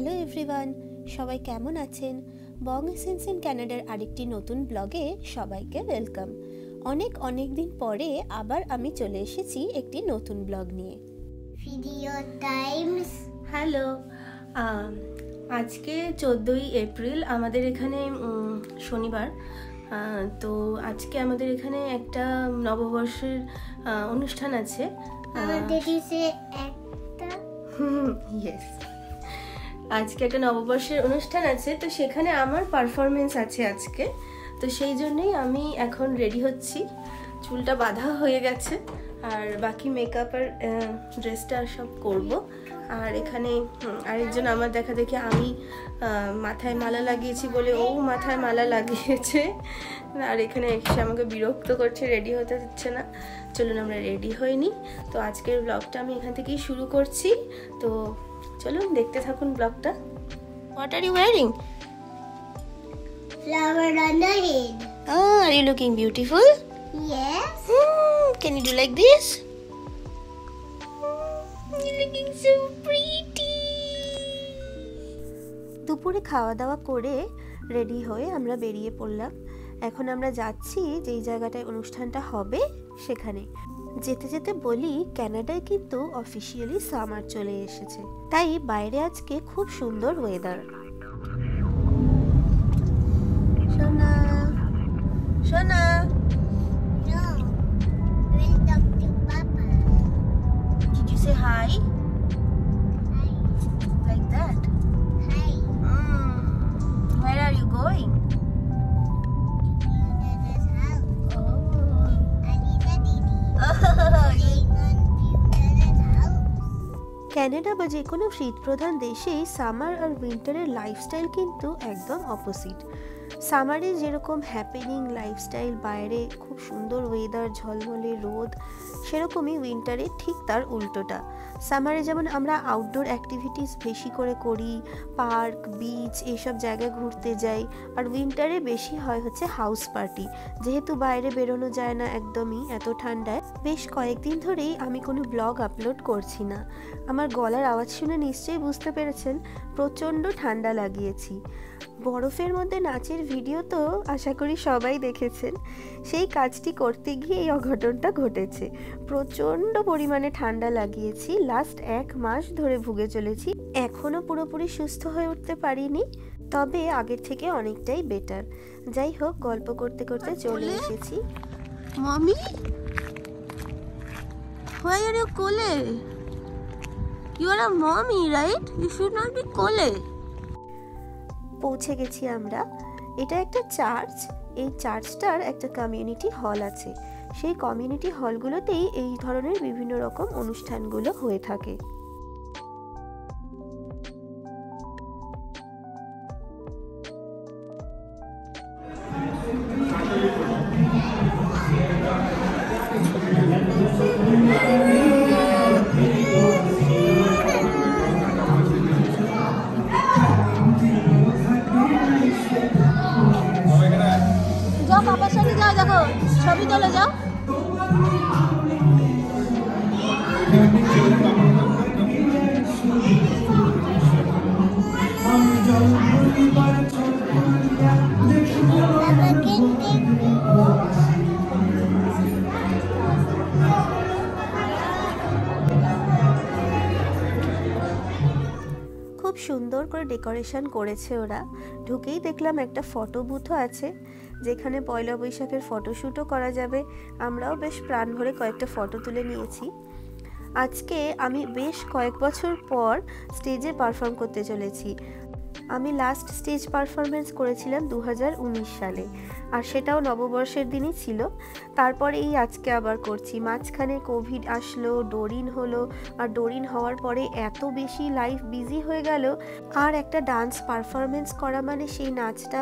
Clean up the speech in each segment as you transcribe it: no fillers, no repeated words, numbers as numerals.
Hello everyone, সবাই কেমন আছেন? বং এসেন্স ইন কানাডার আরেকটি নতুন ব্লগে সবাইকে ওয়েলকাম। অনেক দিন পরে আবার আমি চলে এসেছি একটি নতুন ব্লগ নিয়ে। Video Times. হ্যালো, আজকে 14ই এপ্রিল, আমাদের এখানে শনিবার। তো আজকে আমাদের এখানে একটা নববর্ষের অনুষ্ঠান আছে। আমাদের দেশে একটা ইয়েস, আজকে একটা নববর্ষের অনুষ্ঠান আছে, তো সেখানে আমার পারফরমেন্স আছে আজকে। তো সেই জন্যই আমি এখন রেডি হচ্ছি, চুলটা বাঁধা হয়ে গেছে আর বাকি মেকআপ আর ড্রেসটা সব করব। আর এখানে আরেকজন আমার দেখা দেখি আমি মাথায় মালা লাগিয়েছি বলে ও মাথায় মালা লাগিয়েছে, আর এখানে এসে আমাকে বিরক্ত করছে, রেডি হতে দিচ্ছে না। চলুন আমরা রেডি হইনি। তো আজকের ব্লগটা আমি এখান থেকেই শুরু করছি, তো চলুন দেখতে থাকুন ব্লগটা। What are you wearing? flower on the head. Oh, are you looking beautiful? Yes. Can you do like this? You're looking so pretty. দুপুরে খাওয়া দাওয়া করে রেডি হয়ে আমরা বেরিয়ে পড়লাম। এখন আমরা যাচ্ছি যেই জায়গাটায় অনুষ্ঠানটা হবে সেখানে। যেতে যেতে বলি, কানাডায় কিন্তু অফিসিয়ালি সামার চলে এসেছে, তাই বাইরে আজকে খুব সুন্দর ওয়েদার। সোনা সোনা, No. We'll talk to Papa. did you say hi Hi. like that? Hi. Where are you going? Dada's house. Oh. Anita Didi. Going on to Dada's house. Canada বা যে কোনো শীতপ্রধান দেশেই সামার আর উইন্টারের লাইফস্টাইল কিন্তু একদম opposite. সামারে যেরকম happening lifestyle, বাইরে খুব সুন্দর ওয়েদার, ঝলমলে রোদ, সেরকমই উইন্টারে ঠিক তার উল্টোটা। সামারে যেমন আমরা আউটডোর অ্যাক্টিভিটিস বেশি করে করি, পার্ক, বিচ এইসব জায়গায় ঘুরতে যাই, আর উইন্টারে বেশি হয় হচ্ছে হাউস পার্টি। যেহেতু বাইরে বেরোনো যায় না একদমই এত ঠান্ডায়, বেশ কয়েকদিন ধরেই আমি কোনো ব্লগ আপলোড করছি না। আমার গলার আওয়াজ শুনে নিশ্চয়ই বুঝতে পেরেছেন প্রচণ্ড ঠান্ডা লাগিয়েছি। বরফের মধ্যে নাচের ভিডিও তো আশা করি সবাই দেখেছেন। সেই কাজটি করতে গিয়ে এই অঘটনটা ঘটেছে। প্রচণ্ড পরিমাণে ঠান্ডা লাগিয়েছি, লাস্ট 1 মাস ধরে ভুগে চলেছি। এখনও পুরোপুরি সুস্থ হয়ে উঠতে পারিনি, তবে আগের থেকে অনেকটাই বেটার। যাই হোক, গল্প করতে করতে চলে এসেছি। Mommy? Why are you Kole? You are a mommy, right? You should not be Kole. পৌঁছে গেছি আমরা। এটা একটা চার্চ। এই চার্চটার একটা কমিউনিটি হল আছে। সেই কমিউনিটি হলগুলোতেই এই ধরনের বিভিন্ন রকম অনুষ্ঠানগুলো হয়ে থাকে। যাও বাবার সাথে যাও, দেখো ছবি তোলে যাও। Papa can take me. খুব সুন্দর করে ডেকোরেশন করেছে ওরা। ঢুকেই দেখলাম একটা ফটো বুথও আছে, যেখানে পয়লা বৈশাখের ফটোশ্যুটও করা যাবে। আমরাও বেশ প্রাণ ভরে কয়েকটা ফটো তুলে নিয়েছি। আজকে আমি বেশ কয়েক বছর পর স্টেজে পারফর্ম করতে চলেছি। আমি লাস্ট স্টেজ পারফরমেন্স করেছিলাম 2019 সালে, আর সেটাও নববর্ষের দিনই ছিল। তারপরে এই আজকে আবার করছি। মাঝখানে কোভিড আসলো, ডোরিন হলো, আর ডোরিন হওয়ার পরে এত বেশি লাইফ বিজি হয়ে গেল, আর একটা ডান্স পারফরমেন্স করা মানে সেই নাচটা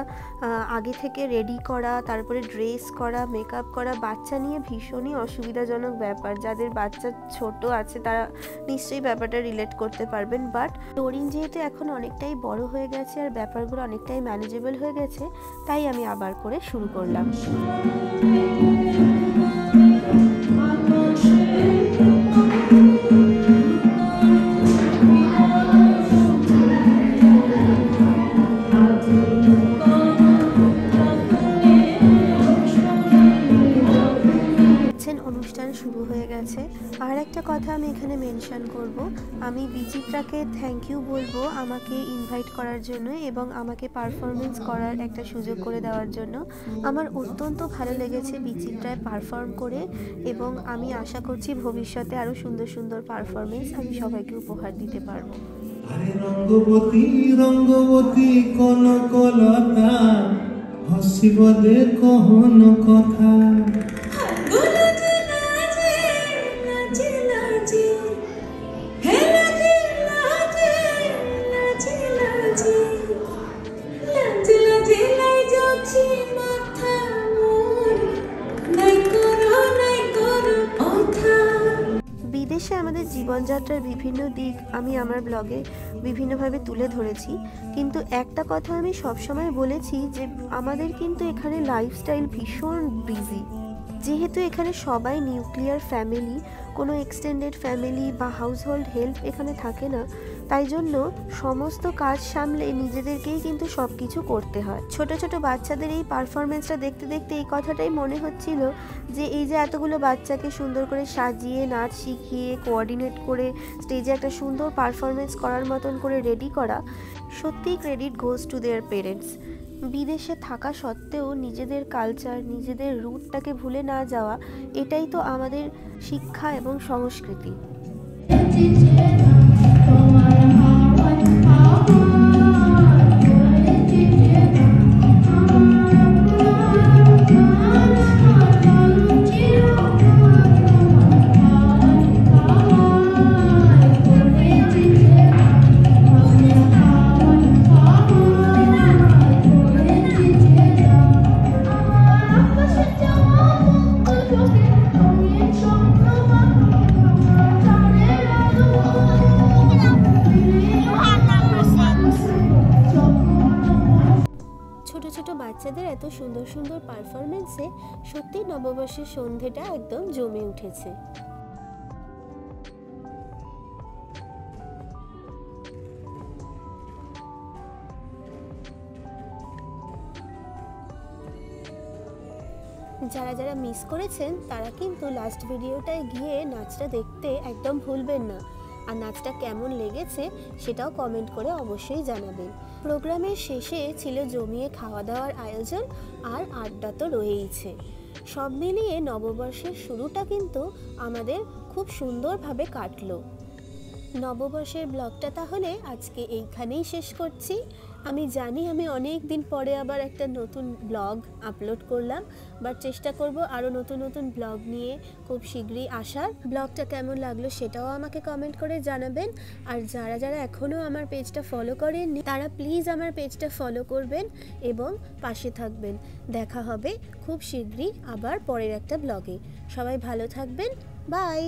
আগে থেকে রেডি করা, তারপরে ড্রেস করা, মেকআপ করা, বাচ্চা নিয়ে ভীষণই অসুবিধাজনক ব্যাপার। যাদের বাচ্চা ছোট আছে তারা নিশ্চয়ই ব্যাপারটা রিলেট করতে পারবেন। বাট ডোরিন যেহেতু এখন অনেকটাই বড় হয়ে গেছে আর ব্যাপারগুলো অনেকটাই ম্যানেজেবল হয়ে গেছে, তাই আমি আবার করে শুরু করলাম। কথা আমি এখানে মেনশন করব। আমি বিচিত্রাকে থ্যাংক ইউ বলবো আমাকে ইনভাইট করার জন্য এবং আমাকে পারফরমেন্স করার একটা সুযোগ করে দেওয়ার জন্য। আমার অত্যন্ত ভালো লেগেছে বিচিত্রায় পারফর্ম করে এবং আমি আশা করছি ভবিষ্যতে আরও সুন্দর সুন্দর পারফরমেন্স আমি সবাইকে উপহার দিতে পারবো। আরে রঙ্গবতী রঙ্গবতী কনকলতা হসিব দে কহন কথা বিদেশে আমাদের জীবনযাত্রার বিভিন্ন দিক আমি আমার ব্লগে বিভিন্নভাবে তুলে ধরেছি, কিন্তু একটা কথা আমি সবসময় বলেছি যে আমাদের কিন্তু এখানে লাইফস্টাইল ভীষণ বিজি। যেহেতু এখানে সবাই নিউক্লিয়ার ফ্যামিলি, কোনো এক্সটেন্ডেড ফ্যামিলি বা হাউসহোল্ড হেল্প এখানে থাকে না, তাই জন্য সমস্ত কাজ সামলে নিজেদেরকেই কিন্তু সব কিছু করতে হয়। ছোট ছোট বাচ্চাদের এই পারফরমেন্সটা দেখতে দেখতে এই কথাটাই মনে হচ্ছিল যে এই যে এতগুলো বাচ্চাকে সুন্দর করে সাজিয়ে নাচ শিখিয়ে কোঅর্ডিনেট করে স্টেজে একটা সুন্দর পারফরমেন্স করার মতন করে রেডি করা, সত্যিই credit goes to their parents. বিদেশে থাকা সত্ত্বেও নিজেদের কালচার, নিজেদের রুটটাকে ভুলে না যাওয়া, এটাই তো আমাদের শিক্ষা এবং সংস্কৃতি। বাচ্চাদের এত সুন্দর সুন্দর পারফরমেন্সে সত্যি নববর্ষের সন্ধেটা একদম জমে উঠেছে। যারা যারা মিস করেছেন তারা কিন্তু লাস্ট ভিডিওটায় গিয়ে নাচটা দেখতে একদম ভুলবেন না, আর নাচটা কেমন লেগেছে সেটাও কমেন্ট করে অবশ্যই জানাবেন। প্রোগ্রামের শেষে ছিল জমিয়ে খাওয়া দাওয়ার আয়োজন, আর আড্ডা তো রয়েইছে। সব মিলিয়ে নববর্ষের শুরুটা কিন্তু আমাদের খুব সুন্দরভাবে কাটলো। নববর্ষের ব্লগটা তাহলে আজকে এইখানেই শেষ করছি। আমি জানি আমি অনেক দিন পরে আবার একটা নতুন ব্লগ আপলোড করলাম, বাট চেষ্টা করব আরও নতুন নতুন ব্লগ নিয়ে খুব শীঘ্রই আসার। ব্লগটা কেমন লাগলো সেটাও আমাকে কমেন্ট করে জানাবেন। আর যারা যারা এখনও আমার পেজটা ফলো করেননি তারা প্লিজ আমার পেজটা ফলো করবেন এবং পাশে থাকবেন। দেখা হবে খুব শীঘ্রই আবার পরের একটা ব্লগে। সবাই ভালো থাকবেন, বাই।